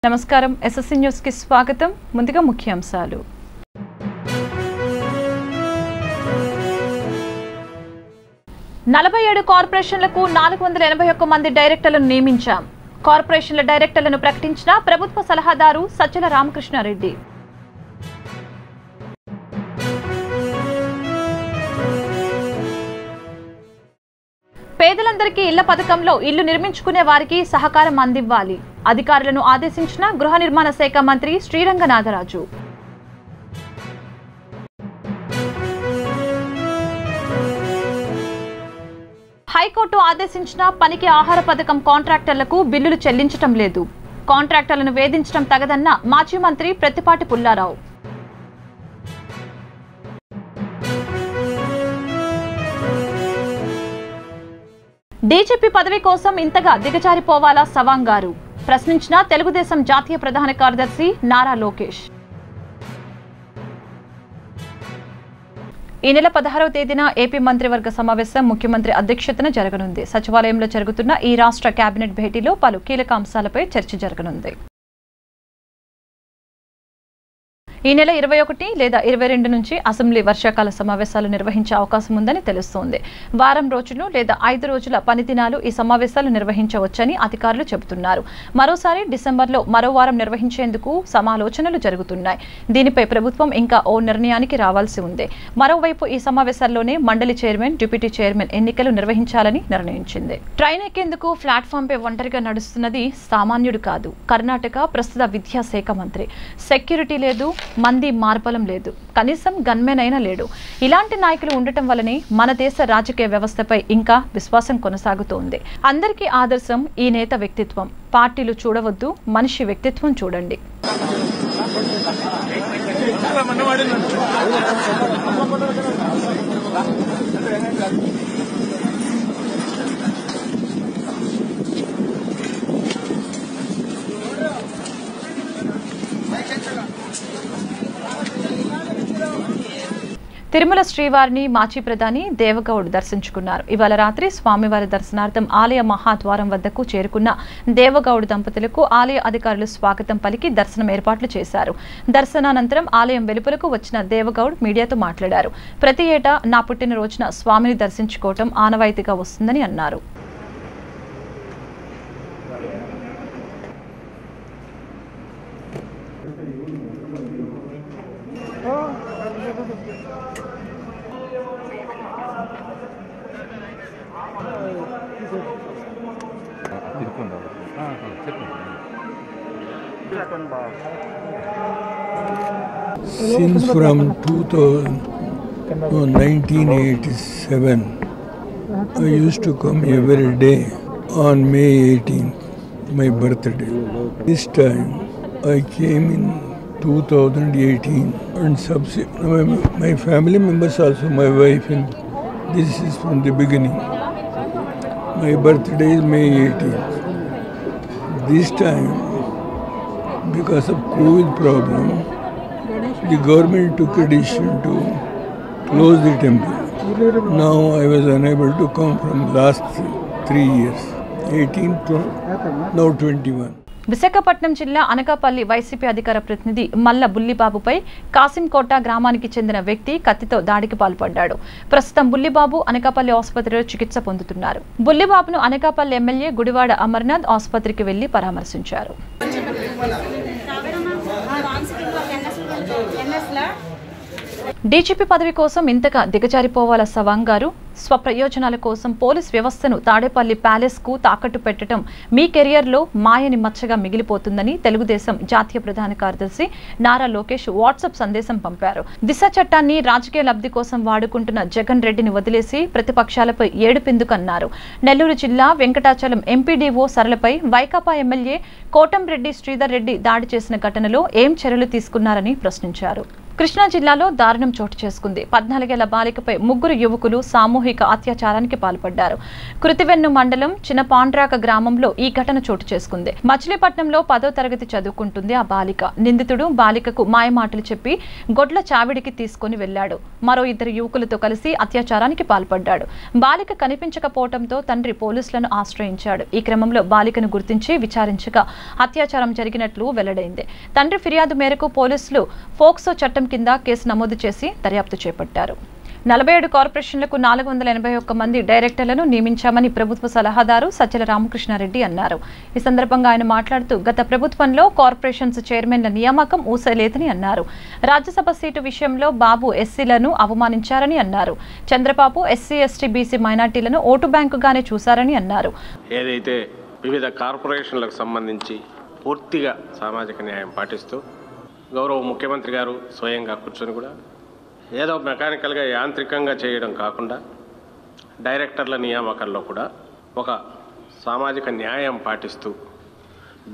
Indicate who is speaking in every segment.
Speaker 1: నమస్కారం SSC news కి స్వాగతం. ముందుగా ముఖ్యాంశాలు. నలభై 47 కార్పొరేషన్లకు 481 మంది డైరెక్టర్లను నియమించాం. కార్పొరేషన్ల డైరెక్టర్లను ప్రకటించిన ప్రభుత్వ సలహాదారు సజ్జల రామకృష్ణారెడ్డి. పేదలందరికీ ఇళ్ల పథకంలో ఇల్లు నిర్మించుకునే వారికి సహకారం అందివ్వాలి. అధికారులను ఆదేశించిన గృహ నిర్మాణ శాఖ మంత్రి శ్రీరంగనాథరాజు. హైకోర్టు ఆదేశించిన పనికి ఆహార పథకం కాంట్రాక్టర్లకు బిల్లులు చెల్లించటం లేదు. కాంట్రాక్టర్లను వేధించడం తగదన్న మాజీ మంత్రి ప్రత్తిపాటి పుల్లారావు. డీజీపీ పదవి కోసం ఇంతగా దిగజారిపోవాలా సవాంగ్ గారు ప్రశ్నించిన తెలుగుదేశం జాతీయ ప్రధాన కార్యదర్శి నారా లోకేష్. ఈ నెల 16వ తేదీన ఏపీ మంత్రివర్గ సమావేశం ముఖ్యమంత్రి అధ్యక్షతన జరగనుంది. సచివాలయంలో జరుగుతున్న ఈ రాష్ట్ర కేబినెట్ భేటీలో పలు కీలక అంశాలపై చర్చ జరగనుంది. ఈ నెల 21 లేదా 22 నుంచి అసెంబ్లీ వర్షాకాల సమావేశాలు నిర్వహించే అవకాశం ఉందని తెలుస్తోంది. వారం రోజులు లేదా 5 రోజుల పని దినాలు ఈ సమావేశాలు నిర్వహించవచ్చని అధికారులు చెబుతున్నారు. మరోసారి డిసెంబర్లో మరో వారం నిర్వహించేందుకు సమాలోచనలు జరుగుతున్నాయి. దీనిపై ప్రభుత్వం ఇంకా ఓ నిర్ణయానికి రావాల్సి ఉంది. మరోవైపు ఈ సమావేశాల్లోనే మండలి చైర్మన్, డిప్యూటీ చైర్మన్ ఎన్నికలు నిర్వహించాలని నిర్ణయించింది. ట్రైన్ ఎక్కేందుకు ప్లాట్ఫామ్పై ఒంటరిగా నడుస్తున్నది సామాన్యుడు కాదు. కర్ణాటక ప్రస్తుత విద్యాశాఖ మంత్రి. సెక్యూరిటీ లేదు, మంది మార్బలం లేదు, కనీసం గన్మెన్ అయినా లేడు. ఇలాంటి నాయకులు ఉండటం వల్లనే మన దేశ రాజకీయ వ్యవస్థపై ఇంకా విశ్వాసం కొనసాగుతోంది. అందరికీ ఆదర్శం ఈ నేత వ్యక్తిత్వం. పార్టీలు చూడవద్దు, మనిషి వ్యక్తిత్వం చూడండి. తిరుమల శ్రీవారిని మాజీ ప్రధాని దేవగౌడ్ దర్శించుకున్నారు. ఇవాళ రాత్రి స్వామివారి దర్శనార్థం ఆలయ మహాద్వారం వద్దకు చేరుకున్న దేవగౌడ్ దంపతులకు ఆలయ అధికారులు స్వాగతం పలికి దర్శనం ఏర్పాట్లు చేశారు. దర్శనానంతరం ఆలయం వెలుపలకు వచ్చిన దేవగౌడ్ మీడియాతో మాట్లాడారు. ప్రతి ఏటా నా పుట్టినరోజున స్వామిని దర్శించుకోవటం ఆనవాయితీగా వస్తుందని అన్నారు.
Speaker 2: Since from 1987, I used to come every day on May 18th, my birthday. This time I came in 2018 and my family members also, my wife, and this is from the beginning. My birthday is May 18th. This time, because of COVID problem, the government took a decision to close the temple. Now I was unable to come from last 3 years, 18 to now 21.
Speaker 1: Visakhapatnam జిల్లా Anakapalli YCP అధికార ప్రతినిధి మల్ల బుల్లిబాబుపై కాసింకోట గ్రామానికి చెందిన వ్యక్తి కత్తితో దాడికి పాల్పడ్డాడు. ప్రస్తుతం బుల్లిబాబు అనకాపల్లి ఆసుపత్రిలో చికిత్స పొందుతున్నారు. బుల్లిబాబును అనకాపల్లి ఎమ్మెల్యే గుడివాడ అమర్నాథ్ ఆసుపత్రికి వెళ్లి పరామర్శించారు. డీజీపీ పదవి కోసం ఇంతగా దిగజారిపోవాలా సవాంగ్ గారు స్వప్రయోజనాల కోసం పోలీస్ వ్యవస్థను తాడేపల్లి ప్యాలెస్ కు తాకట్టు పెట్టడం మీ కెరియర్లో మాయని మచ్చగా మిగిలిపోతుందని తెలుగుదేశం జాతీయ ప్రధాన కార్యదర్శి నారా లోకేష్ వాట్సాప్ సందేశం పంపారు. దిశ చట్టాన్ని రాజకీయ లబ్ధి కోసం వాడుకుంటున్న జగన్ రెడ్డిని వదిలేసి ప్రతిపక్షాలపై ఏడుపెందుకన్నారు. నెల్లూరు జిల్లా వెంకటాచలం ఎంపీడీఓ సరళపై వైకాపా ఎమ్మెల్యే కోటంరెడ్డి శ్రీధర్ రెడ్డి దాడి చేసిన ఘటనలో ఏం చర్యలు తీసుకున్నారని ప్రశ్నించారు. కృష్ణా జిల్లాలో దారుణం చోటు చేసుకుంది. 14 ఏళ్ల బాలికపై ముగ్గురు యువకులు సామూహిక అత్యాచారానికి పాల్పడ్డారు. కృతివెన్ను మండలం చిన్నపాండ్రాక గ్రామంలో ఈ ఘటన చోటు చేసుకుంది. మచిలీపట్నంలో 10వ తరగతి చదువుకుంటుంది ఆ బాలిక. నిందితుడు బాలికకు మాయమాటలు చెప్పి గొడ్ల చావిడికి తీసుకుని వెళ్లాడు. మరో 2 యువకులతో కలిసి అత్యాచారానికి పాల్పడ్డాడు. బాలిక కనిపించకపోవడంతో తండ్రి పోలీసులను ఆశ్రయించాడు. ఈ క్రమంలో బాలికను గుర్తించి విచారించగా అత్యాచారం జరిగినట్లు వెల్లడైంది. తండ్రి ఫిర్యాదు మేరకు పోలీసులు ఫోక్సో చట్టం కింద కేసు నమోదు చేసి దర్యాప్తు చేపట్టారు. 47 కార్పొరేషన్లకు 481 మంది డైరెక్టర్లను నియమించామని ప్రభుత్వ సలహాదారు సజ్జల రామకృష్ణారెడ్డి అన్నారు. ఈ సందర్భంగా ఆయన మాట్లాడుతూ గత ప్రభుత్వంలో కార్పొరేషన్స్ చైర్మన్ల నియామకం ఊసలేదని అన్నారు. రాజ్యసభ సీటు విషయంలో బాబు ఎస్సీలను అవమానించారని అన్నారు. చంద్రబాబు ఎస్సీ ఎస్టీ బీసీ మైనార్టీలను ఓటు బ్యాంకుగానే చూశారని అన్నారు.
Speaker 3: ఏదైతే వివిధ కార్పొరేషన్లకు సంబంధించి పూర్తిగా సామాజిక న్యాయం పాటిస్తూ గౌరవ ముఖ్యమంత్రి గారు స్వయంగా కూర్చొని కూడా ఏదో మెకానికల్గా యాంత్రికంగా చేయడం కాకుండా డైరెక్టర్ల నియామకాల్లో కూడా ఒక సామాజిక న్యాయం పాటిస్తూ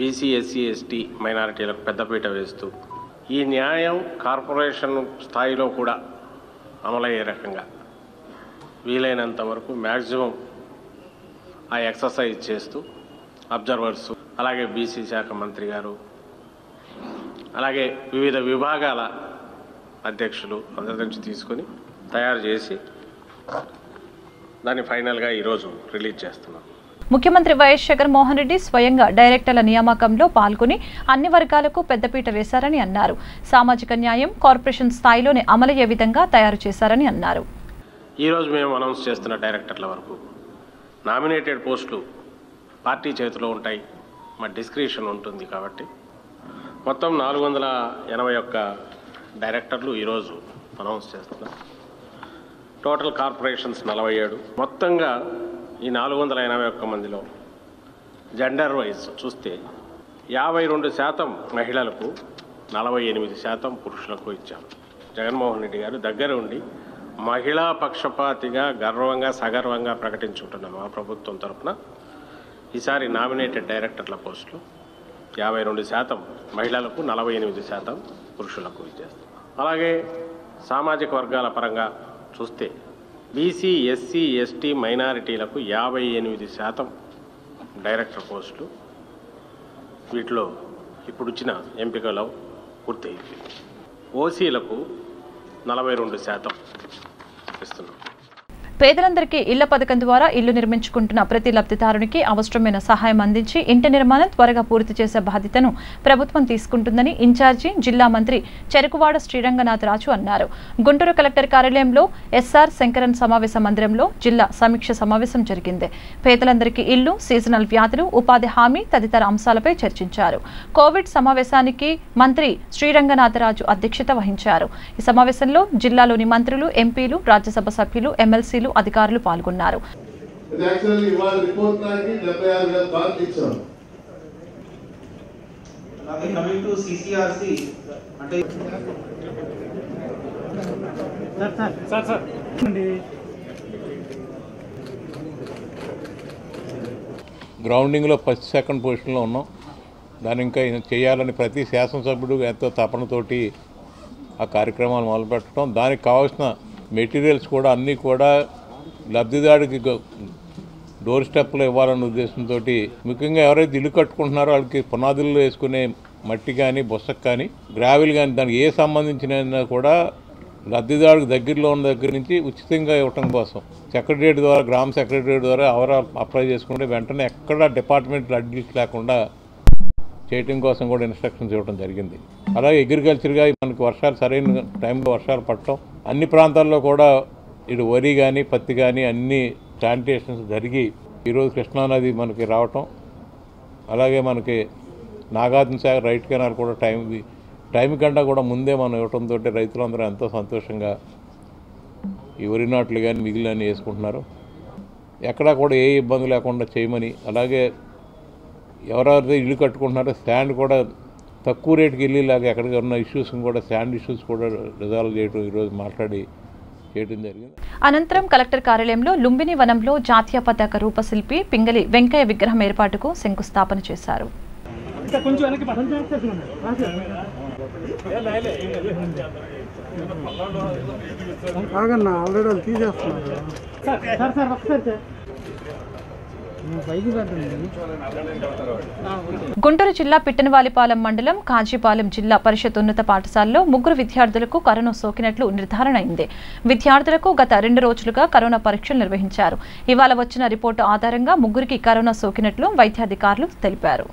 Speaker 3: బీసీ ఎస్సీ ఎస్టీ మైనారిటీలకు పెద్దపీట వేస్తూ ఈ న్యాయం కార్పొరేషన్ స్థాయిలో కూడా అమలయ్యే రకంగా వీలైనంత వరకు మ్యాక్సిమం ఆ ఎక్సర్సైజ్ చేస్తూ అబ్జర్వర్స్ అలాగే బీసీ శాఖ మంత్రి గారు అలాగే వివిధ విభాగాల అధ్యక్షులు అందరి నుంచి తీసుకొని తయారు చేసి దాన్ని ఫైనల్గా ఈరోజు రిలీజ్ చేస్తున్నాం.
Speaker 1: ముఖ్యమంత్రి వైఎస్ జగన్మోహన్ రెడ్డి స్వయంగా డైరెక్టర్ల నియామకంలో పాల్గొని అన్ని వర్గాలకు పెద్దపీట వేశారని అన్నారు. సామాజిక న్యాయం కార్పొరేషన్ స్థాయిలోనే అమలయ్యే విధంగా తయారు చేశారని అన్నారు.
Speaker 3: ఈరోజు మేము అనౌన్స్ చేస్తున్న డైరెక్టర్ల వరకు నామినేటెడ్ పోస్టులు పార్టీ చేతిలో ఉంటాయి, మా డిస్క్రిప్షన్ ఉంటుంది. కాబట్టి మొత్తం 481 డైరెక్టర్లు ఈరోజు అనౌన్స్ చేస్తున్నాం. Total corporations 47. మొత్తంగా ఈ 481 మందిలో జెండర్ వైజ్ చూస్తే 52% మహిళలకు, 48% పురుషులకు ఇచ్చాం. జగన్మోహన్ రెడ్డి గారు దగ్గర ఉండి మహిళా పక్షపాతిగా గర్వంగా సగర్వంగా ప్రకటించుకుంటున్నాం. మా ప్రభుత్వం తరఫున ఈసారి నామినేటెడ్ డైరెక్టర్ల పోస్టులు 52% మహిళలకు, 48% పురుషులకు ఇచ్చేస్తాం. అలాగే సామాజిక వర్గాల పరంగా చూస్తే బీసీ ఎస్సీ ఎస్టీ మైనారిటీలకు 58% డైరెక్టర్ పోస్టులు, వీటిలో ఇప్పుడు ఇచ్చిన ఎంపికలో పూర్తయింది. ఓసీలకు 42% ఇస్తున్నాం.
Speaker 1: పేదలందరికీ ఇళ్ల పథకం ద్వారా ఇల్లు నిర్మించుకుంటున్న ప్రతి లబ్ధిదారునికి అవసరమైన సహాయం అందించి ఇంటి నిర్మాణం త్వరగా పూర్తి చేసే బాధ్యతను ప్రభుత్వం తీసుకుంటుందని ఇన్ఛార్జి జిల్లా మంత్రి చెరుకువాడ శ్రీరంగనాథరాజు అన్నారు. గుంటూరు కలెక్టర్ కార్యాలయంలో ఎస్ఆర్ శంకరన్ సమావేశ మందిరంలో జిల్లా సమీక్ష సమావేశం జరిగింది. పేదలందరికీ ఇల్లు, సీజనల్ వ్యాధులు, ఉపాధి హామీ తదితర అంశాలపై చర్చించారు. కోవిడ్ సమావేశానికి మంత్రి శ్రీరంగనాథరాజు అధ్యక్షత వహించారు. ఈ సమావేశంలో జిల్లాలోని మంత్రులు, ఎంపీలు, రాజ్యసభ సభ్యులు, ఎమ్మెల్సీలు, అధికారులు పాల్గొన్నారు.
Speaker 4: గ్రౌండింగ్లో ఫస్ట్ సెకండ్ పొజిషన్లో ఉన్నాం. దాన్ని ఇంకా చేయాలని ప్రతి శాసనసభ్యుడు ఎంతో తపనతోటి ఆ కార్యక్రమాలు మొదలుపెట్టడం, దానికి కావాల్సిన మెటీరియల్స్ కూడా అన్నీ కూడా లబ్ధిదారుడికి డోర్ స్టెప్లో ఇవ్వాలన్న ఉద్దేశంతో ముఖ్యంగా ఎవరైతే ఇల్లు కట్టుకుంటున్నారో వాళ్ళకి పునాదుల్లో వేసుకునే మట్టి కానీ, బొసక్ కానీ, గ్రావెల్ కానీ, దానికి ఏ సంబంధించిన కూడా లబ్ధిదారుడికి దగ్గరలో ఉన్న దగ్గర నుంచి ఉచితంగా ఇవ్వటం కోసం సెక్రటరియట్ ద్వారా, గ్రామ సెక్రటరియట్ ద్వారా ఎవరు అప్లై చేసుకుంటే వెంటనే ఎక్కడ డిపార్ట్మెంట్ అడ్మిట్ లేకుండా చేయటం కోసం కూడా ఇన్స్ట్రక్షన్స్ ఇవ్వడం జరిగింది. అలాగే అగ్రికల్చర్గా మనకి వర్షాలు సరైన టైంలో వర్షాలు పడటం, అన్ని ప్రాంతాల్లో కూడా ఇటు వరి కానీ, పత్తి కానీ అన్ని ప్లాంటేషన్స్ జరిగి ఈరోజు కృష్ణానది మనకి రావటం, అలాగే మనకి నాగార్జున సాగర్ రైట్ కెనాల్ కూడా టైం కన్నా కూడా ముందే మనం ఇవ్వడంతో రైతులందరూ ఎంతో సంతోషంగా ఈ వరి నాట్లు కానీ మిగిలిన వేసుకుంటున్నారు. ఎక్కడా కూడా ఏ ఇబ్బంది లేకుండా చేయమని, అలాగే ఎవరెవరైతే ఇల్లు కట్టుకుంటున్నారో స్టాండ్ కూడా తక్కువ రేటుకి వెళ్ళేలాగా ఎక్కడికి ఉన్న ఇష్యూస్ని కూడా స్టాండ్ ఇష్యూస్ కూడా రిజాల్వ్ చేయడం ఈరోజు మాట్లాడి చేయడం జరిగింది.
Speaker 1: అనంతరం కలెక్టర్ కార్యాలయంలో లుంబిని వనంలో జాతీయ పతాక రూపశిల్పి పింగళి వెంకయ్య విగ్రహం ఏర్పాటుకు శంకుస్థాపన చేశారు.
Speaker 5: కొంచెం వెనక్కి ఆగన్నా, ఆల్రెడీ వాళ్ళు తీసేస్తున్నారు సార్. సార్ ఒకసారి సార్
Speaker 1: గుంటూరు జిల్లా పిట్టనవాలిపాలెం మండలం కాజీపాలెం జిల్లా పరిషత్ ఉన్నత పాఠశాలలో 3 విద్యార్థులకు కరోనా సోకినట్లు నిర్ధారణ అయింది. విద్యార్థులకు గత 2 రోజులుగా కరోనా పరీక్షలు నిర్వహించారు. ఇవాళ వచ్చిన రిపోర్టు ఆధారంగా 3కి కరోనా సోకినట్లు వైద్యాధికారులు తెలిపారు.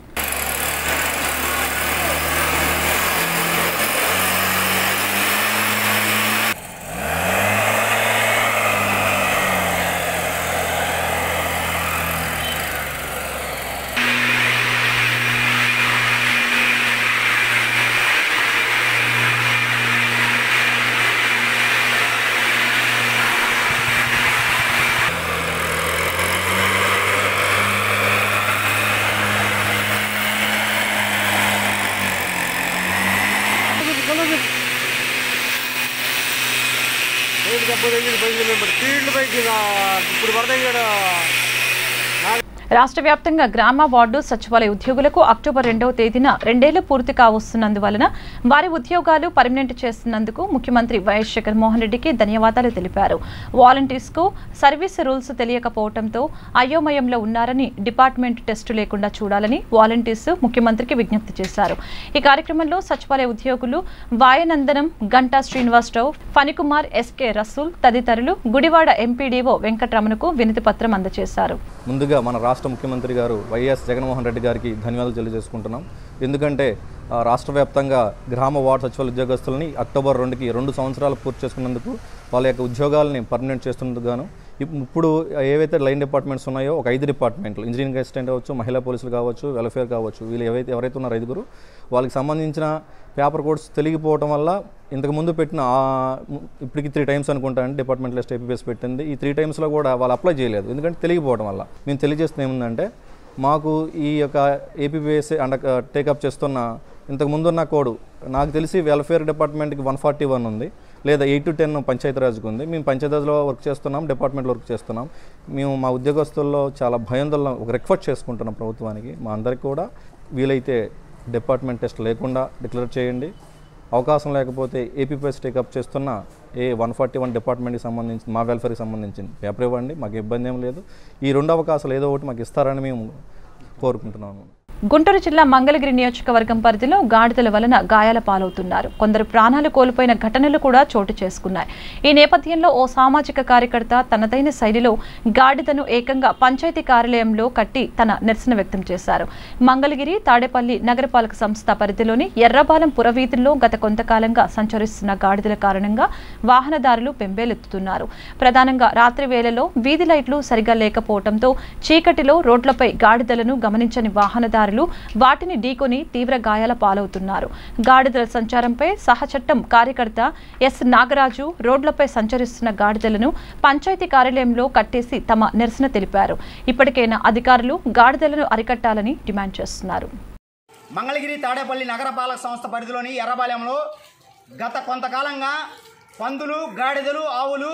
Speaker 1: రాష్ట్ర వ్యాప్తంగా గ్రామ వార్డు సచివాలయ ఉద్యోగులకు అక్టోబర్ 2వ తేదీన 2 ఏళ్లు పూర్తి కావస్తున్నందువలన వారి ఉద్యోగాలు పర్మనెంట్ చేస్తున్నందుకు ముఖ్యమంత్రి వైఎస్ జగన్మోహన్ రెడ్డికి ధన్యవాదాలు తెలిపారు. వాలంటీర్స్ కు సర్వీస్ రూల్స్ తెలియకపోవడంతో అయోమయంలో ఉన్నారని, డిపార్ట్మెంట్ టెస్టు లేకుండా చూడాలని వాలంటీర్స్ ముఖ్యమంత్రికి విజ్ఞప్తి చేశారు. ఈ కార్యక్రమంలో సచివాలయ ఉద్యోగులు వాయనందనం, గంటా శ్రీనివాసరావు, ఫణికుమార్, ఎస్కే రసూల్ తదితరులు గుడివాడ ఎంపీడీఓ వెంకటరమణకు వినతి పత్రం అందజేశారు.
Speaker 6: ముందుగా మన రాష్ట్ర ముఖ్యమంత్రి గారు వైఎస్ జగన్మోహన్ రెడ్డి గారికి ధన్యవాదాలు తెలియజేసుకుంటున్నాం. ఎందుకంటే రాష్ట్ర వ్యాప్తంగా గ్రామ వార్డు సచివాలయ ఉద్యోగస్తులని అక్టోబర్ 2కి 2 సంవత్సరాలు పూర్తి చేసుకున్నందుకు వాళ్ళ యొక్క ఉద్యోగాలని పర్మనెంట్ చేస్తున్నందుకు గాను ఇప్పుడు ఏవైతే లైన్ డిపార్ట్మెంట్స్ ఉన్నాయో ఒక 5 డిపార్ట్మెంట్లు, ఇంజనీరింగ్ అసిస్టెంట్ కావచ్చు, మహిళా పోలీసులు కావచ్చు, వెల్ఫేర్ కావచ్చు, వీళ్ళు ఎవరైతే ఉన్నారో 5 వాళ్ళకి సంబంధించిన పేపర్ కోడ్స్ తెలియకపోవడం వల్ల ఇంతకుముందు పెట్టిన ఇప్పటికి 3 టైమ్స్ అనుకుంటానండి డిపార్ట్మెంట్ లిస్ట్ ఏపీపీఎస్ పెట్టింది. ఈ 3 టైమ్స్లో కూడా వాళ్ళు అప్లై చేయలేదు. ఎందుకంటే తెలియకపోవడం వల్ల. మేము తెలియజేస్తుంది ఏముందంటే మాకు ఈ యొక్క ఏపీపీఎస్ టేకప్ చేస్తున్న ఇంతకుముందున్న కోడ్ నాకు తెలిసి వెల్ఫేర్ డిపార్ట్మెంట్కి 141 ఉంది, లేదా 8 to 10 పంచాయతీరాజ్కి ఉంది. మేము పంచాయతీరాజ్లో వర్క్ చేస్తున్నాం, డిపార్ట్మెంట్లో వర్క్ చేస్తున్నాం. మేము మా ఉద్యోగస్తుల్లో చాలా భయాందోళన ఒక రిక్వెస్ట్ చేసుకుంటున్నాం ప్రభుత్వానికి. మా అందరికీ కూడా వీలైతే డిపార్ట్మెంట్ టెస్ట్ లేకుండా డిక్లేర్ చేయండి. అవకాశం లేకపోతే ఏపీపీఎస్ టేకప్ చేస్తున్న 141 డిపార్ట్మెంట్కి సంబంధించి మా వెల్ఫేర్కి సంబంధించింది పేపర్ ఇవ్వండి, మాకు ఇబ్బంది ఏం లేదు. ఈ 2 అవకాశాలు ఏదో ఒకటి మాకు ఇస్తారని మేము కోరుకుంటున్నాము.
Speaker 1: గుంటూరు జిల్లా మంగళగిరి నియోజకవర్గం పరిధిలో గాడిదల వలన గాయాల పాలవుతున్నారు. కొందరు ప్రాణాలు కోల్పోయిన ఘటనలు కూడా చోటు చేసుకున్నాయి. ఈ నేపథ్యంలో ఓ సామాజిక కార్యకర్త తనదైన శైలిలో గాడిదను ఏకంగా పంచాయతీ కార్యాలయంలో కట్టి తన నిరసన వ్యక్తం చేశారు. మంగళగిరి తాడేపల్లి నగరపాలక సంస్థ పరిధిలోని ఎర్రబాలెం పురవీధుల్లో గత కొంతకాలంగా సంచరిస్తున్న గాడిదల కారణంగా వాహనదారులు బెంబేలెత్తుతున్నారు. ప్రధానంగా రాత్రి వేళలో వీధి లైట్లు సరిగా లేకపోవడంతో చీకటిలో రోడ్లపై గాడిదలను గమనించని వాహనదారులు వాటిని ఢీకొని తీవ్ర గాయాల పాలవుతున్నారు. గాడిదల సంచారంపై సహచట్టం కార్యకర్త ఎస్ నాగరాజు రోడ్లపై సంచరిస్తున్న గాడిదలను పంచాయతీ కార్యాలయంలో కట్టేసి తమ నిరసన తెలిపారు. ఇప్పటికైనా అధికారులు గాడిదలను అరికట్టాలని డిమాండ్ చేస్తున్నారు.
Speaker 7: మంగళగిరి తాడేపల్లి నగరపాలక సంస్థ పరిధిలోని ఎర్రబాలెంలో గత కొంతకాలంగా పందులు, గాడిదలు, ఆవులు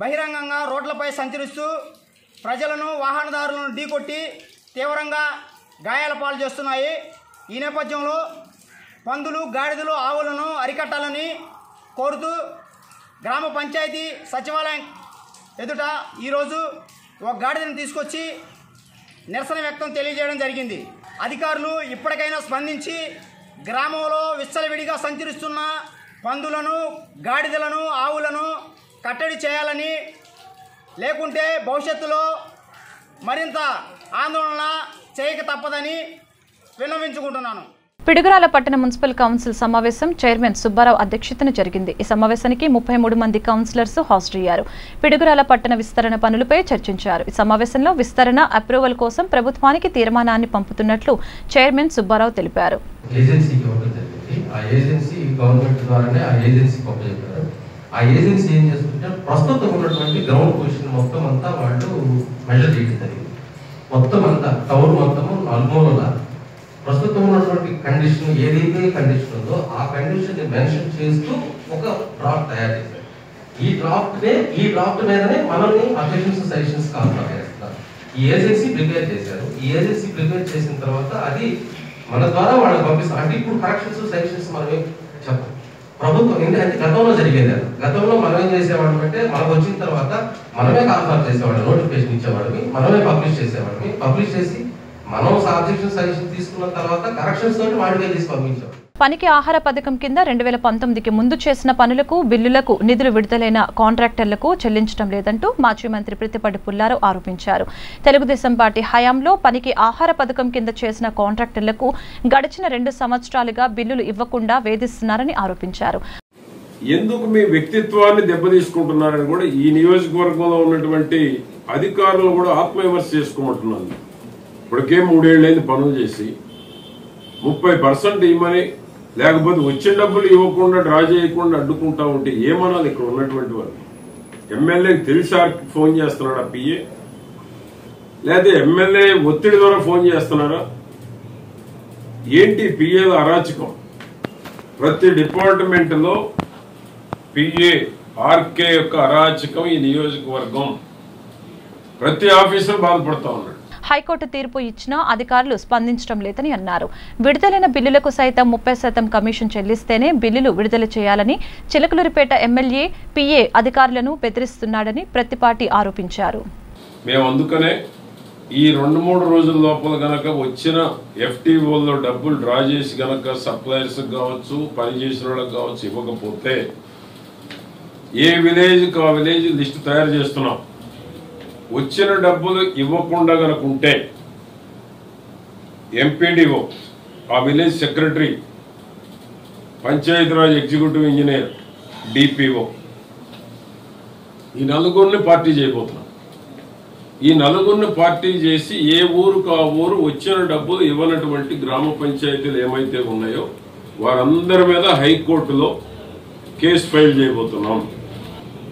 Speaker 7: బహిరంగంగా రోడ్లపై సంచరిస్తూ ప్రజలను, వాహనదారులను ఢీకొట్టి తీవ్రంగా గాయాల పాలు చేస్తున్నాయి. ఈ నేపథ్యంలో పందులు, గాడిదలు, ఆవులను అరికట్టాలని కోరుతూ గ్రామ పంచాయతీ సచివాలయం ఎదుట ఈరోజు ఒక గాడిదను తీసుకొచ్చి నిరసన వ్యక్తం తెలియజేయడం జరిగింది. అధికారులు ఇప్పటికైనా స్పందించి గ్రామంలో విచ్చలవిడిగా సంచరిస్తున్న పందులను, గాడిదలను, ఆవులను కట్టడి చేయాలని, లేకుంటే భవిష్యత్తులో మరింత ఆందోళన చేయక తప్పదని విన్నవించుకుంటున్నాను.
Speaker 1: పిడుగురాల పట్టణ మున్సిపల్ కౌన్సిల్ సమావేశం చైర్మన్ సుబ్బారావు అధ్యక్షతన జరిగింది. ఈ సమావేశానికి 33 మంది కౌన్సిలర్స్ హాజరయ్యారు. పిడుగురాల పట్టణ విస్తరణ పనులపై చర్చించారు. ఈ సమావేశంలో విస్తరణ అప్రూవల్ కోసం ప్రభుత్వానికి తీర్మానాన్ని పంపుతున్నట్లు చైర్మన్ సుబ్బారావు తెలిపారు.
Speaker 8: ఆ ఏజెన్సీ ఏం చేస్తుంటే ప్రస్తుతం ఉన్నటువంటి గ్రౌండ్ పొజిషన్ మొత్తం అంతా వాళ్ళు మెజర్ చేయగలుగుతారు. మొత్తం అంతా టౌన్ మొత్తము నల్మూలల ప్రస్తుతం ఉన్నటువంటి కండిషన్ ఏదైతే కండిషన్ ఉందో ఆ కండిషన్ ని మెన్షన్ చేస్తూ ఒక డ్రాఫ్ట్ తయారు చేశారు. ఈ డ్రాఫ్ట్ మీదనే మనల్ని అబ్జెక్షన్స్, సజెషన్స్ కాల్ చేస్తారు. ఈ ఏజెన్సీ ప్రిపేర్ చేశారు. ఈ ఏజెన్సీ ప్రిపేర్ చేసిన తర్వాత అది మన ద్వారా వాళ్ళకి పంపిస్తాం. అంటే ఇప్పుడు కరెక్షన్స్ సజెషన్స్ మనమే చెప్పం. ప్రభుత్వం ఎందుకంటే గతంలో జరిగేది అది. గతంలో మనం ఏం చేసేవాళ్ళం అంటే మనకు వచ్చిన తర్వాత మనమే కాన్ఫర్మ్ చేసేవాళ్ళం, నోటిఫికేషన్ ఇచ్చేవాళ్ళమి, మనమే పబ్లిష్ చేసేవాళ్ళమి. పబ్లిష్ చేసి మనం ఆబ్జెక్షన్ సజెషన్ తీసుకున్న తర్వాత కరెక్షన్స్ తోటి వాడిగా తీసి పంపించేవాళ్ళం.
Speaker 1: పనికి ఆహార పథకం కింద 2019కి ముందు చేసిన పనులకు బిల్లులకు నిధులు విడుదలైన కాంట్రాక్టర్లకు చెల్లించడం లేదంటూ మాజీ మంత్రి ప్రతిపాటి పుల్లారావు ఆరోపించారు. తెలుగుదేశం పార్టీ హయాంలో పనికి ఆహార పథకం కింద చేసిన కాంట్రాక్టర్లకు గడిచిన 2 సంవత్సరాలుగా బిల్లులు ఇవ్వకుండా వేధిస్తున్నారని ఆరోపించారు.
Speaker 9: ఎందుకు మీ వ్యక్తిత్వాన్ని దెబ్బతీసుకుంటున్నారని కూడా ఈ నియోజకవర్గంలో ఉన్నటువంటి అధికారులు కూడా ఆత్మవిమర్శ చేసుకోమంటున్నాను. ఇప్పటికే 3 ఏళ్ళైంది పనులు చేసి 30% ఇవ్వమని, లేకపోతే వచ్చిన డబ్బులు ఇవ్వకుండా డ్రా చేయకుండా అడ్డుకుంటా ఉంటే ఏమనాలి ఇక్కడ ఉన్నటువంటి వాళ్ళు? ఎమ్మెల్యేకి తెలిసి ఫోన్ చేస్తున్నాడా పిఏ, లేదా ఎమ్మెల్యే ఒత్తిడి ద్వారా ఫోన్ చేస్తున్నారా? ఏంటి పిఏల అరాచకం? ప్రతి డిపార్ట్మెంట్ లో పిఏ ఆర్కే యొక్క అరాచకం ఈ నియోజకవర్గం. ప్రతి ఆఫీసర్ బాధపడతా ఉన్నాడు.
Speaker 1: హైకోర్టు తీర్పు ఇచ్చినా అధికారులు స్పందించడం లేదని అన్నారు. విడుదలైన బిల్లులకు సైతం 30% కమిషన్ చెల్లిస్తేనే బిల్లులు విడుదల చేయాలని చిలకలూరిపేట ఎమ్మెల్యే పిఏ అధికారులను బెదిరిస్తున్నాడని ప్రతిపాటి ఆరోపించారు.
Speaker 9: మేము అందుకనే ఈ 2-3 రోజుల లోపల గనక వచ్చిన ఎఫ్టీఓల్లో డబ్బులు డ్రా చేసి గనక సప్లయర్స్ కావచ్చు, పనిచేసిన వాళ్ళకి కావచ్చు ఇవ్వకపోతే ఏ విలేజ్కి ఆ విలేజ్ లిస్టు తయారు చేస్తున్నాం. వచ్చిన డబ్బులు ఇవ్వకుండా గనుకుంటే ఎంపీడీఓ, ఆ village secretary, Panchayati Raj executive engineer, DPO, ఈ 4గురిని పార్టీ చేయబోతున్నాం. ఈ 4గురిని పార్టీ చేసి ఏ ఊరుకు ఆ ఊరు వచ్చిన డబ్బులు ఇవ్వనటువంటి గ్రామ పంచాయతీలు ఏమైతే ఉన్నాయో వారందరి మీద హైకోర్టులో కేసు ఫైల్ చేయబోతున్నాం.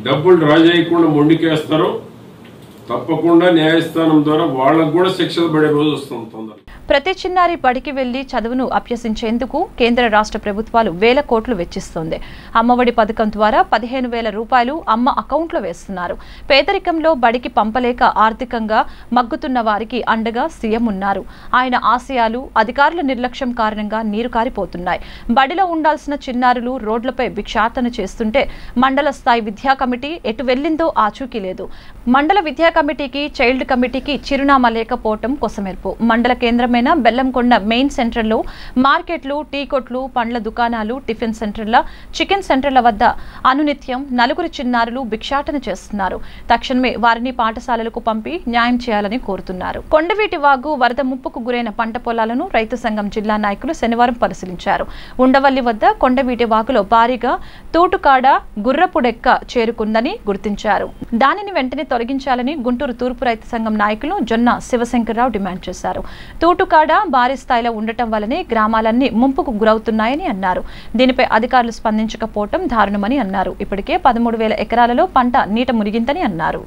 Speaker 9: డబ్బులు డ్రా చేయకుండా మొండికేస్తారో తప్పకుండా న్యాయస్థానం ద్వారా వాళ్ళకు కూడా శిక్షలు పడే రోజు వస్తుంది తొందరగా.
Speaker 1: ప్రతి చిన్నారి బడికి వెళ్లి చదువును అభ్యసించేందుకు కేంద్ర రాష్ట్ర ప్రభుత్వాలు వేల కోట్లు వెచ్చిస్తోంది. అమ్మఒడి పథకం ద్వారా 15,000 రూపాయలు అమ్మ అకౌంట్లో వేస్తున్నారు. పేదరికంలో బడికి పంపలేక ఆర్థికంగా మగ్గుతున్న వారికి అండగా సీఎం ఉన్నారు. ఆయన ఆశయాలు అధికారుల నిర్లక్ష్యం కారణంగా నీరు కారిపోతున్నాయి. బడిలో ఉండాల్సిన చిన్నారులు రోడ్లపై భిక్షాటన చేస్తుంటే మండల స్థాయి విద్యా కమిటీ ఎటు వెళ్లిందో ఆచూకీ లేదు. మండల విద్యా కమిటీకి, చైల్డ్ కమిటీకి చిరునామా లేకపోవటం కొసమెరుపు. మండల కేంద్రమైన బెల్లంకొండ మెయిన్ సెంటర్లో మార్కెట్లు, టీ కొట్లు, పండ్ల దుకాణాలు, టిఫిన్ సెంటర్ల, చికెన్ సెంటర్ల వద్ద అనునిత్యం 4 చిన్నారులు భిక్షాటన చేస్తున్నారు. తక్షణమే వారిని పాఠశాలలకు పంపి న్యాయం చేయాలని కోరుతున్నారు. కొండవీటి వాగు వరద ముప్పుకు గురైన పంట పొలాలను రైతు సంఘం జిల్లా నాయకులు శనివారం పరిశీలించారు. ఉండవల్లి వద్ద కొండవీటి వాగులో భారీగా తూటుకాడ, గుర్రపుడెక్క చేరుకుందని గుర్తించారు. దానిని వెంటనే తొలగించాలని గుంటూరు తూర్పు రైతు సంఘం నాయకులు జొన్న శివశంకర్రావు డిమాండ్ చేశారు. తూటుకాడ భారీ స్థాయిలో ఉండటం వల్లనే గ్రామాలన్నీ ముంపుకు గురవుతున్నాయని అన్నారు. దీనిపై అధికారులు స్పందించకపోవటం దారుణమని అన్నారు. ఇప్పటికే 13,000 ఎకరాలలో పంట నీట మునిగిందని అన్నారు.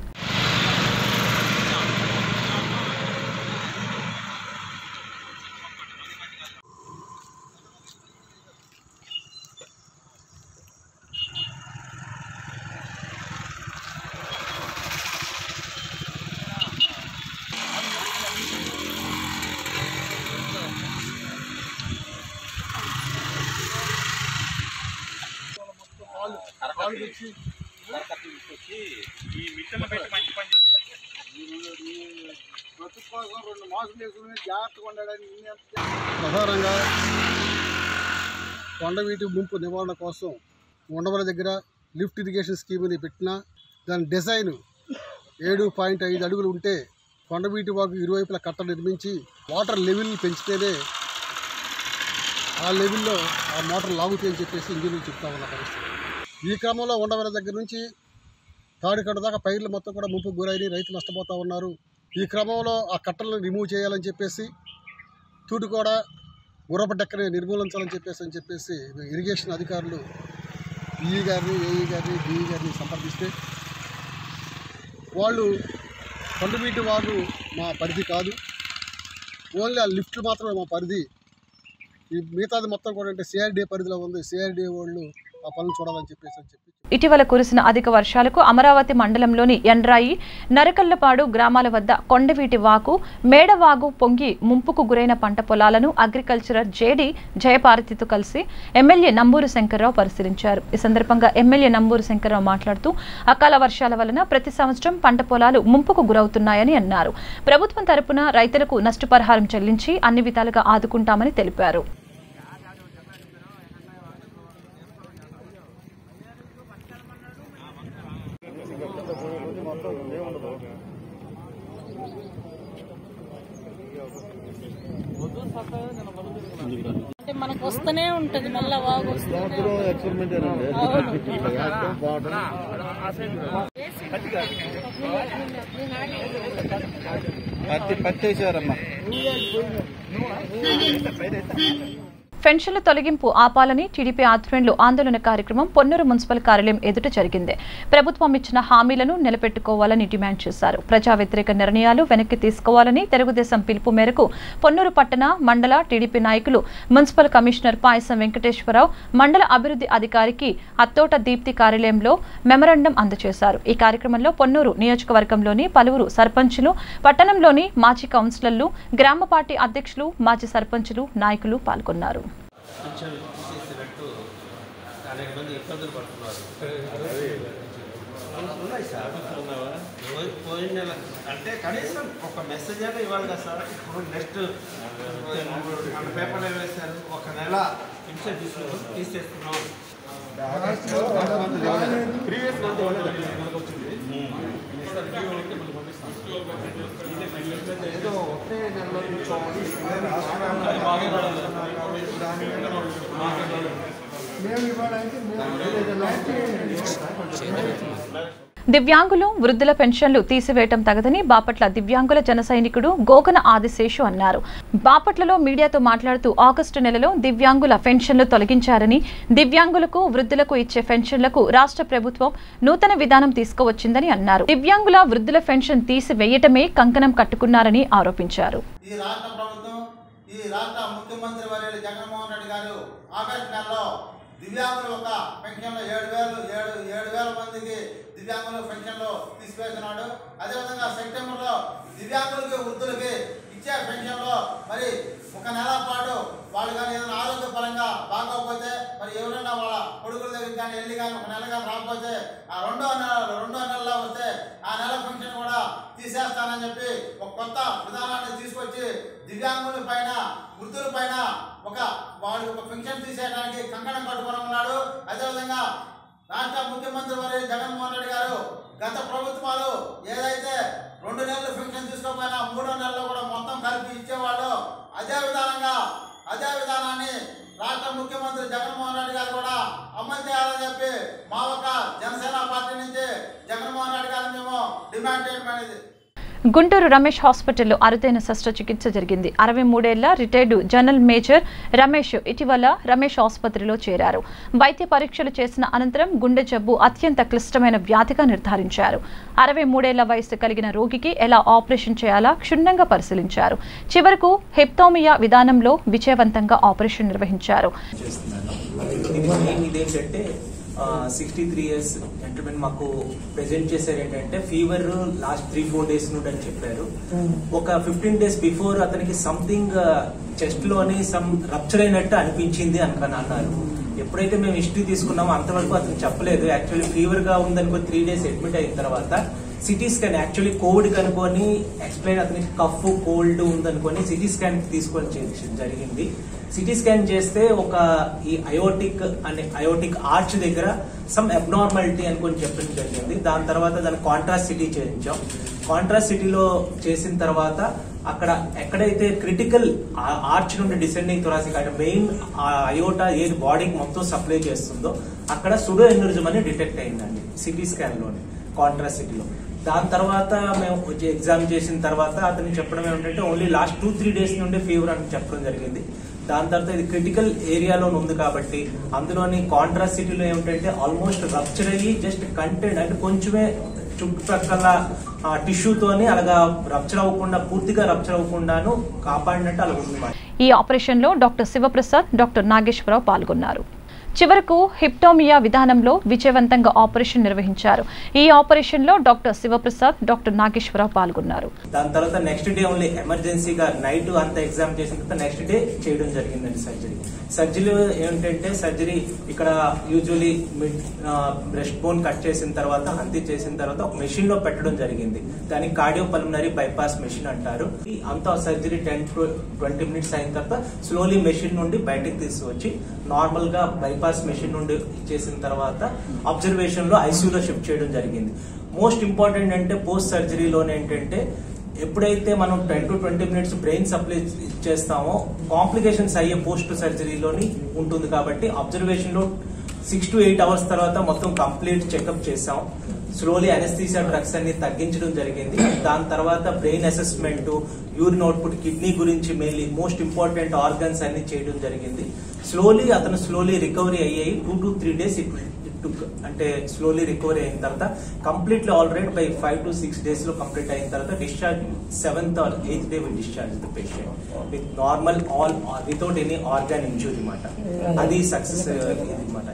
Speaker 5: ప్రధానంగా కొండవీటి ముంపు నివారణ కోసం ఉండవల దగ్గర లిఫ్ట్ ఇరిగేషన్ స్కీమ్ని పెట్టినా దాని డిజైన్ 7.5 అడుగులు ఉంటే కొండవీటి వాగు ఇరువైపుల కట్టలు నిర్మించి వాటర్ లెవెల్ పెంచితేనే ఆ లెవెల్లో ఆ మోటార్ లాగుతాయని చెప్పేసి ఇంజనీర్లు చెప్తా ఉన్న పరిస్థితి. ఈ క్రమంలో ఉండవల దగ్గర నుంచి తాడికట్ట దాకా పైర్లు మొత్తం కూడా ముంపుకు గురైన రైతులు నష్టపోతూ ఉన్నారు. ఈ క్రమంలో ఆ కట్టలను రిమూవ్ చేయాలని చెప్పేసి తూటుకోడ గుర్రపడెక్కని నిర్మూలించాలని చెప్పేసి ఇరిగేషన్ అధికారులు ఈఈ గారిని, ఏఈ గారిని, డిఈ గారిని సంప్రదిస్తే వాళ్ళు కొండవీటి వాగు మా పరిధి కాదు, ఓన్లీ ఆ లిఫ్ట్లు మాత్రమే మా పరిధి, ఈ మిగతాది మొత్తం కూడా అంటే సిఆర్డీఏ పరిధిలో ఉంది, సిఆర్డీఏ వాళ్ళు ఆ పనులు చూడాలని చెప్పి
Speaker 1: ఇటీవల కురిసిన అధిక వర్షాలకు అమరావతి మండలంలోని ఎండ్రాయి, నరకల్లపాడు గ్రామాల వద్ద కొండవీటి వాగు, మేడవాగు పొంగి ముంపుకు గురైన పంట పొలాలను అగ్రికల్చరర్ జేడీ జయపార్వతితో కలిసి ఎమ్మెల్యే నంబూరు శంకర్రావు పరిశీలించారు. ఈ సందర్భంగా ఎమ్మెల్యే నంబూరు శంకర్రావు మాట్లాడుతూ అకాల వర్షాల వలన ప్రతి సంవత్సరం పంట పొలాలు ముంపుకు గురవుతున్నాయని అన్నారు. ప్రభుత్వం తరపున రైతులకు నష్టపరిహారం చెల్లించి అన్ని విధాలుగా ఆదుకుంటామని తెలిపారు.
Speaker 10: అంటే మనకు వస్తూనే ఉంటుంది, మళ్ళా వాగు
Speaker 6: పట్టేశారమ్మా.
Speaker 1: పెన్షన్ల తొలగింపు ఆపాలని టీడీపీ ఆధ్వర్యంలో ఆందోళన కార్యక్రమం పొన్నూరు మున్సిపల్ కార్యాలయం ఎదుట జరిగింది. ప్రభుత్వం ఇచ్చిన హామీలను నిలబెట్టుకోవాలని డిమాండ్ చేశారు. ప్రజా వ్యతిరేక నిర్ణయాలు వెనక్కి తీసుకోవాలని తెలుగుదేశం పిలుపు మేరకు పొన్నూరు పట్టణ, మండల టీడీపీ నాయకులు మున్సిపల్ కమిషనర్ పాయసం వెంకటేశ్వరరావు, మండల అభివృద్ధి అధికారికి అత్తోట దీప్తి కార్యాలయంలో మెమరాండం అందజేశారు. ఈ కార్యక్రమంలో పొన్నూరు నియోజకవర్గంలోని పలువురు సర్పంచులు, పట్టణంలోని మాజీ కౌన్సిలర్లు, గ్రామ పార్టీ అధ్యక్షులు, మాజీ సర్పంచులు, నాయకులు పాల్గొన్నారు.
Speaker 11: తీసేసినట్టు అనేక మంది ఇబ్బందులు పడుతున్నారు. పోయిన నెల అంటే కనీసం ఒక మెసేజ్ అయినా ఇవ్వాలి కదా సార్. ఇప్పుడు నెక్స్ట్ మన పేపర్లో వేశారు, ఒక నెల పెన్షన్ తీసేస్తున్నాం. ప్రీవియస్ మంత్ ఏదో ఒకే నెలలో
Speaker 1: దివ్యాంగులు, వృద్ధుల పెన్షన్లు తీసివేయటం తగదని బాపట్ల దివ్యాంగుల జన సైనికుడు గోగన ఆదిశేషు అన్నారు. బాపట్లలో మీడియాతో మాట్లాడుతూ ఆగస్టు నెలలో దివ్యాంగుల పెన్షన్లు తొలగించారని, దివ్యాంగులకు, వృద్ధులకు ఇచ్చే పెన్షన్లకు రాష్ట్ర ప్రభుత్వం నూతన విధానం తీసుకువచ్చిందని అన్నారు. దివ్యాంగుల, వృద్ధుల పెన్షన్ తీసివేయటమే కంకణం కట్టుకున్నారని ఆరోపించారు.
Speaker 7: ఈ రాష్ట్ర ముఖ్యమంత్రి వర్యులు జగన్మోహన్ రెడ్డి గారు ఆగస్టు నెలలో దివ్యాంగులు ఒక పెన్షన్లో 7,000 మందికి దివ్యాంగుల పెన్షన్లు తీసివేస్తున్నాడు. అదేవిధంగా సెప్టెంబర్లో దివ్యాంగులకి, వృద్ధులకి ఇచ్చే పెన్షన్లో మరి ఒక నెల పాటు వాళ్ళు కానీ ఏదైనా ఆరోగ్యపరంగా బాగోకపోతే మరి ఎవరైనా వాళ్ళ కొడుకుల దగ్గరికి కానీ వెళ్ళి కానీ ఒక నెల కానీ రాకపోతే ఆ రెండో నెలలో వస్తే ఆ నెల పెన్షన్ కూడా తీసేస్తానని చెప్పి ఒక కొత్త విధానాన్ని తీసుకొచ్చి దివ్యాంగుల పైన, వృద్ధుల పైన వాళ్ళు ఒక పెన్షన్ తీసేయడానికి కంకణం కట్టుకొని ఉన్నాడు. అదేవిధంగా రాష్ట్ర ముఖ్యమంత్రి వర్యులు జగన్మోహన్ రెడ్డి గారు గత ప్రభుత్వాలు ఏదైతే 2 నెలలు పెన్షన్ తీసుకోకపోయినా 3వ నెలలో కూడా మొత్తం కలిపి ఇచ్చేవాళ్ళు, అదే విధానాన్ని రాష్ట్ర ముఖ్యమంత్రి జగన్మోహన్ రెడ్డి గారు కూడా అమలు చేయాలని చెప్పి మా ఒక జనసేన పార్టీ నుంచి జగన్మోహన్ రెడ్డి గారిని మేము డిమాండ్ చేయడం అనేది.
Speaker 1: గుంటూరు రమేష్ హాస్పిటల్లో అరుదైన శస్త్రచికిత్స జరిగింది. 63 ఏళ్ల రిటైర్డ్ జనరల్ మేజర్ రమేష్ ఇటీవల రమేష్ ఆసుపత్రిలో చేరారు. వైద్య పరీక్షలు చేసిన అనంతరం గుండె జబ్బు అత్యంత క్లిష్టమైన వ్యాధిగా నిర్ధారించారు. 63 ఏళ్ల వయసు కలిగిన రోగికి ఎలా ఆపరేషన్ చేయాలా క్షుణ్ణంగా పరిశీలించారు. చివరకు హెప్టోమియా విధానంలో విజయవంతంగా ఆపరేషన్ నిర్వహించారు.
Speaker 12: 63 ఇయర్స్ జెంటిల్మెన్ మాకు ప్రెజెంట్ చేశారు. ఏంటంటే ఫీవర్ లాస్ట్ 3-4 డేస్ నుండి అని చెప్పారు. ఒక 15 డేస్ బిఫోర్ అతనికి సంథింగ్ చెస్ట్ లోని సమ్ రప్చర్ అయినట్టు అనిపించింది అన్నారు. ఎప్పుడైతే మేము హిస్టరీ తీసుకున్నామో అంతవరకు అతను చెప్పలేదు. యాక్చువల్లీ ఫీవర్ గా ఉందనుకో 3 డేస్ అడ్మిట్ అయిన తర్వాత సిటీ స్కాన్, యాక్చువల్లీ కోవిడ్ కనుకొని ఎక్స్ప్లెయిన్ అతనికి కఫ్ కోల్డ్ ఉందనుకొని సిటీ స్కాన్ తీసుకొని జరిగింది. సిటీ స్కాన్ చేస్తే ఒక ఈ అయోటిక్ ఆర్చ్ దగ్గర సమ్ అబ్నార్మాలిటీ అనుకొని చెప్పడం జరిగింది. దాని తర్వాత దాని కాంట్రాస్ట్ సిటీ చేయించాం. కాంట్రాస్ట్ సిటీలో చేసిన తర్వాత అక్కడ ఎక్కడైతే క్రిటికల్ ఆర్చ్ నుండి డిసెండింగ్ థొరాసిక్ అంటే మెయిన్ అయోటా ఏది బాడీకి మొత్తం సప్లై చేస్తుందో అక్కడ సుడో ఎన్యూరిజం అని డిటెక్ట్ అయిందండి సిటీ స్కాన్ లోని కాంట్రాస్ట్ సిటీలో. దాని తర్వాత మేము ఎగ్జామ్ చేసిన తర్వాత అతను చెప్పడం ఏమిటంటే ఓన్లీ లాస్ట్ 2-3 డేస్ నుండి ఫీవర్ అని చెప్పడం జరిగింది. దాని తర్వాత ఇది క్రిటికల్ ఏరియాలో ఉంది కాబట్టి అందులోని కాంట్రాస్ట్ సిటీలో ఏమిటంటే ఆల్మోస్ట్ రప్చర్ అయ్యి జస్ట్ కంటెంట్ అంటే కొంచెమే చుట్టుపక్కల టిష్యూతోని అలాగా రప్చర్ అవ్వకుండా, పూర్తిగా రప్చర్ అవ్వకుండాను కాపాడినట్టు అలా ఉంది.
Speaker 1: ఈ ఆపరేషన్ లో డాక్టర్ శివప్రసాద్, డాక్టర్ నాగేశ్వరరావు పాల్గొన్నారు. చివరకు హిప్టోమియా విధానంలో విజయవంతంగా ఆపరేషన్ నిర్వహించారు. ఈ ఆపరేషన్లో డాక్టర్ శివప్రసాద్, డాక్టర్ నాగేశ్వరరావు పాల్గొన్నారు.
Speaker 12: దాని తర్వాత నెక్స్ట్ డే ఓన్లీ ఎమర్జెన్సీగా నైట్ అంతా ఎగ్జామ్ చేసిన తర్వాత నెక్స్ట్ డే చేయడం జరిగిందండి సర్జరీ ఏంటంటే సర్జరీ ఇక్కడ యూజువలీ బ్రెస్ట్ బోన్ కట్ చేసిన తర్వాత హంతి చేసిన తర్వాత ఒక మెషిన్ లో పెట్టడం జరిగింది. దాన్ని కార్డియోపల్మనరీ బైపాస్ మెషిన్ అంటారు. అంతా సర్జరీ 10 to 20 minutes అయిన తర్వాత స్లోలీ మెషిన్ నుండి బయటకు తీసుకొచ్చి నార్మల్ గా బైపాస్ మెషిన్ నుండి చేసిన తర్వాత అబ్జర్వేషన్ లో ఐసీయూలో షిఫ్ట్ చేయడం జరిగింది. మోస్ట్ ఇంపార్టెంట్ అంటే పోస్ట్ సర్జరీలోనే ఏంటంటే ఎప్పుడైతే మనం 10 to 20 minutes బ్రెయిన్ సప్లై చేస్తామో కాంప్లికేషన్స్ అయ్యే పోస్ట్ సర్జరీలోని ఉంటుంది. కాబట్టి అబ్జర్వేషన్ లో 6 to 8 hours తర్వాత మొత్తం కంప్లీట్ చెకప్ చేసాం. స్లోలీ అనెస్థీసియా డ్రగ్స్ అన్ని తగ్గించడం జరిగింది. దాని తర్వాత brain assessment, urine output, kidney గురించి మెయిన్లీ మోస్ట్ ఇంపార్టెంట్ ఆర్గన్స్ అన్ని చేయడం జరిగింది. అతను స్లోలీ రికవరీ అయ్యాయి. 2 to 3 days అంటే స్లోలీ రికవరీ అయిన తర్వాత completely already by 5 to 6 days లో కంప్లీట్ అయిన తర్వాత discharge 7th or 8th day will discharge the patient with normal all without any organ injury మాట. అది సక్సెస్ మాట.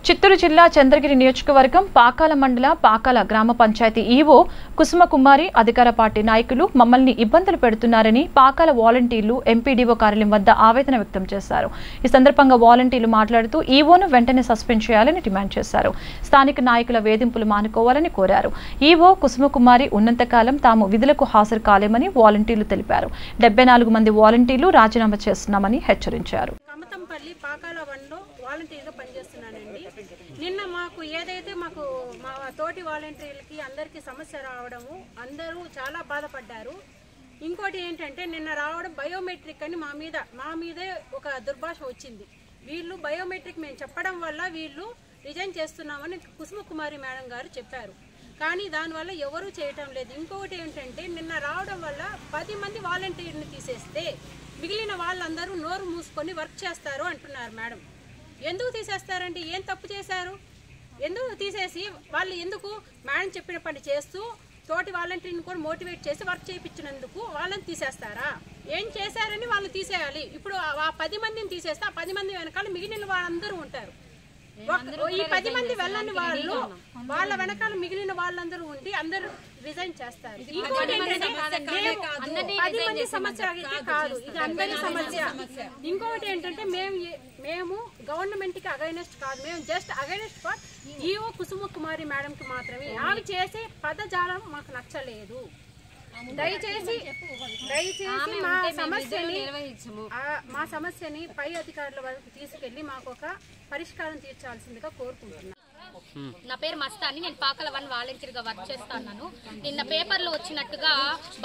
Speaker 1: చిత్తూరు జిల్లా చంద్రగిరి నియోజకవర్గం పాకాల మండల పాకాల గ్రామ పంచాయతీ ఈవో కుసుమకుమారి అధికార పార్టీ నాయకులు మమ్మల్ని ఇబ్బందులు పెడుతున్నారని పాకాల వాలంటీర్లు ఎంపీడీఓ కార్యాలయం వద్ద ఆవేదన వ్యక్తం చేశారు. ఈ సందర్భంగా వాలంటీర్లు మాట్లాడుతూ ఈవోను వెంటనే సస్పెండ్ చేయాలని డిమాండ్ చేశారు. స్థానిక నాయకుల వేధింపులు మానుకోవాలని కోరారు. ఈవో కుసుమకుమారి ఉన్నంతకాలం తాము విధులకు హాజరు కాలేమని వాలంటీర్లు తెలిపారు. 74 మంది వాలంటీర్లు రాజీనామా చేస్తున్నామని హెచ్చరించారు.
Speaker 10: నిన్న మాకు ఏదైతే మా తోటి వాలంటీర్లకి అందరికీ సమస్య రావడము అందరూ చాలా బాధపడ్డారు. ఇంకోటి ఏంటంటే నిన్న రావడం బయోమెట్రిక్ అని మా మీదే ఒక దుర్భాష వచ్చింది. వీళ్ళు బయోమెట్రిక్ మేము చెప్పడం వల్ల వీళ్ళు రిజైన్ చేస్తున్నామని కుసుమకుమారి మేడం గారు చెప్పారు. కానీ దానివల్ల ఎవరూ చేయటం లేదు. ఇంకొకటి ఏంటంటే నిన్న రావడం వల్ల 10 మంది వాలంటీర్ని తీసేస్తే మిగిలిన వాళ్ళందరూ నోరు మూసుకొని వర్క్ చేస్తారు అంటున్నారు మేడం. ఎందుకు తీసేస్తారండి? ఏం తప్పు చేశారు? ఎందుకు తీసేసి వాళ్ళు ఎందుకు మేడం చెప్పిన పని చేస్తూ తోటి వాలంటీర్ని కూడా మోటివేట్ చేసి వర్క్ చేయించినందుకు వాళ్ళని తీసేస్తారా? ఏం చేశారని వాళ్ళు తీసేయాలి. ఇప్పుడు ఆ 10 మందిని తీసేస్తే ఆ 10 మంది వెనకాల మిగిలిన వాళ్ళందరూ ఉంటారు. ఈ 10 మంది వెళ్ళని వాళ్ళు వాళ్ళ వెనకాల మిగిలిన వాళ్ళందరూ ఉండి అందరూ రిజైన్ చేస్తారు. ఇంకోటి ఏంటంటే 10 మంది సమస్య కాదు, ఇది అందరి సమస్య. ఇంకొకటి ఏంటంటే మేము గవర్నమెంట్ కి అగైనెస్ట్ కాదు, మేము just against for EO Kusumakumari madam కి మాత్రమే. ఆమె చేసే పదజాలం మాకు నచ్చలేదు. దయచేసి మా సమస్యని పై అధికారుల వరకు తీసుకెళ్లి మాకు ఒక పరిష్కారం తీర్చాల్సిందిగా కోరుకుంటున్నాను.
Speaker 13: నా పేరు మస్తాని, నేను పాకల 1 వాలంటీర్గా వర్క్ చేస్తున్నాను. నిన్న పేపర్లో వచ్చినట్టుగా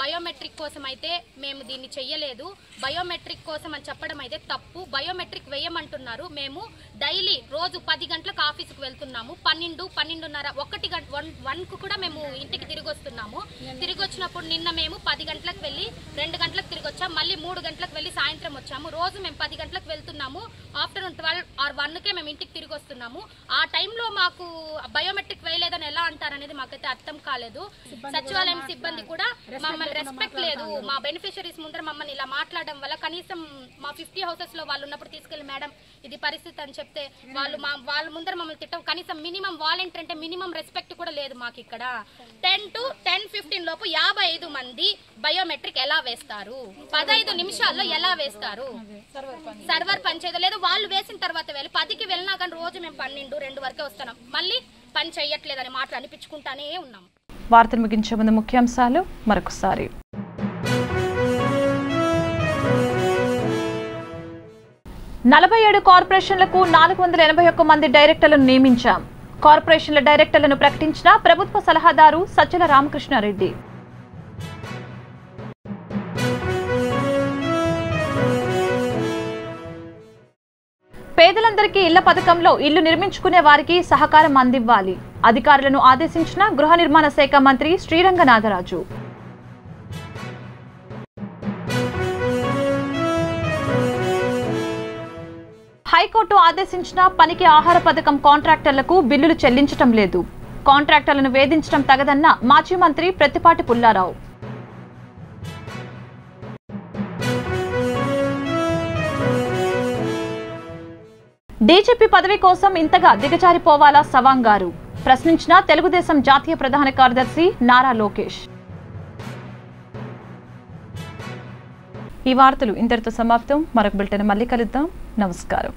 Speaker 13: బయోమెట్రిక్ కోసం అయితే మేము దీన్ని చెయ్యలేదు, బయోమెట్రిక్ కోసం అని చెప్పడం అయితే తప్పు. బయోమెట్రిక్ వేయమంటున్నారు. మేము డైలీ రోజు 10 గంటలకు ఆఫీసుకు వెళ్తున్నాము. 12, 12:30, 1కు కూడా మేము ఇంటికి తిరిగి వస్తున్నాము. తిరిగి వచ్చినప్పుడు నిన్న మేము 10 గంటలకు వెళ్ళి 2 గంటలకు తిరిగి వచ్చాము. మళ్ళీ 3 గంటలకు వెళ్ళి సాయంత్రం వచ్చాము. రోజు మేము 10 గంటలకు వెళ్తున్నాము. ఆఫ్టర్నూన్ 12 or 1కే మేము ఇంటికి తిరిగి వస్తున్నాము. ఆ టైంలో మాకు బయోమెట్రిక్ వేయలేదని ఎలా అంటారనేది మాకైతే అర్థం కాలేదు. సచివాలయం సిబ్బంది కూడా మమ్మల్ని రెస్పెక్ట్ లేదు. మా బెనిఫిషరీస్ ముందర మమ్మల్ని ఇలా మాట్లాడడం వల్ల కనీసం మా 50 houses లో వాళ్ళు ఉన్నప్పుడు తీసుకెళ్లి మేడం ఇది పరిస్థితి అని చెప్తే వాళ్ళ ముందర మమ్మల్ని తిట్టం. కనీసం మినిమం వాలంటీర్ అంటే మినిమం రెస్పెక్ట్ కూడా లేదు మాకు ఇక్కడ. 10 to 10:15 లోపు 55 మంది బయోమెట్రిక్ ఎలా వేస్తారు? 15 నిమిషాల్లో ఎలా వేస్తారు? సర్వర్ పనిచేయదు లేదు. వాళ్ళు వేసిన తర్వాత వెళ్ళి 10కి వెళ్ళినా కానీ రోజు మేము 12, 2 వరకే వస్తున్నాం. మళ్ళీ పని చేయట్లేదని మాటలు అనిపించుకుంటానే ఉన్నాం.
Speaker 1: వార్తలు ముగించే ముందు ముఖ్యాంశాలు మరొకసారి. 47 కార్పొరేషన్లకు 481 మంది డైరెక్టర్లను నియమించాం. కార్పొరేషన్ల డైరెక్టర్లను ప్రకటించిన ప్రభుత్వ సలహాదారు సజ్జల రామకృష్ణారెడ్డి. పేదలందరికీ ఇళ్ల పథకంలో ఇల్లు నిర్మించుకునే వారికి సహకారం అందివ్వాలి. అధికారులను ఆదేశించిన గృహ నిర్మాణ శాఖ మంత్రి శ్రీరంగనాథరాజు. హైకోర్టు ఆదేశించిన పనికి ఆహార పథకం కాంట్రాక్టర్లకు బిల్లులు చెల్లించటం లేదు. కాంట్రాక్టర్లను వేధించడం తగదన్న మాజీ మంత్రి ప్రత్తిపాటి పుల్లారావు. డీజీపీ పదవి కోసం ఇంతగా దిగజారిపోవాలా సవాంగ్ గారు ప్రశ్నించిన తెలుగుదేశం జాతీయ ప్రధాన కార్యదర్శి నారా లోకేష్. ఈ వార్తలు ఇంతటితో సమాప్తం. మరొక బులెటిన్ మళ్ళీ కలుద్దాం. నమస్కారం.